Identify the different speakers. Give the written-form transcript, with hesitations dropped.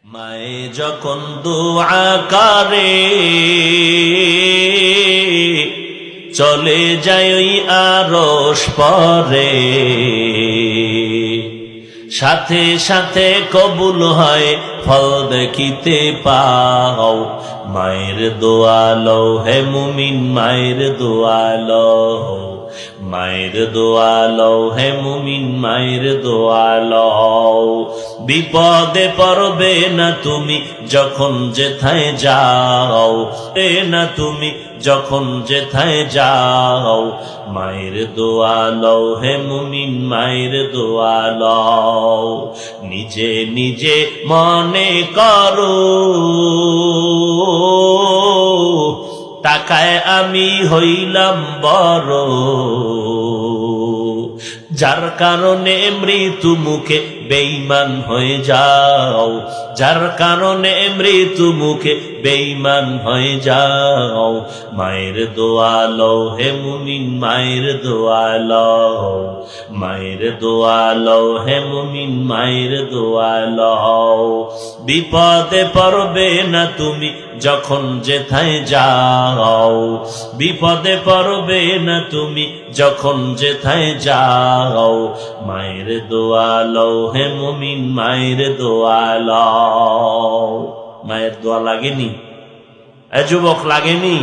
Speaker 1: মায়ে যখন দুআ করে চলে যায় ওই আরশ পরে, সাথে সাথে কবুল হয় ফল দেখিতে পাও। মায়ের দোয়া লও হে মুমিন, মায়ের দোয়া লও, মায়ের দোয়া লও হে মুমিন, মায়ের দোয়া লও। বিপদে পড়বে না তুমি যখন যেথায় যাও, এ না তুমি যখন যেথায় যাও। মায়ের দোয়া লও হে মুমিন, মায়ের দোয়া লও। নিজে নিজে মনে করো টাকায় আমি হইলাম বড়, যার কারণে মৃত্যু মুখে বেঈমান হয়ে যাও, যার কারণে মৃত্যু মুখে বেঈমান হয়ে যাও। মায়ের দোয়া লও হে মুমিন, মায়ের দোয়া লও, মায়ের দোয়া লও হে মুমিন, মায়ের দোয়া লও। বিপদে পড়বে না তুমি যখন যেথায় যাও, বিপদে পড়বে না তুমি যখন যেথায় যাও। মায়ের দোয়া লও হে মুমিন, মায়ের দোয়া লও। মায়ের দোয়া লাগেনি? এ যুবক লাগেনি?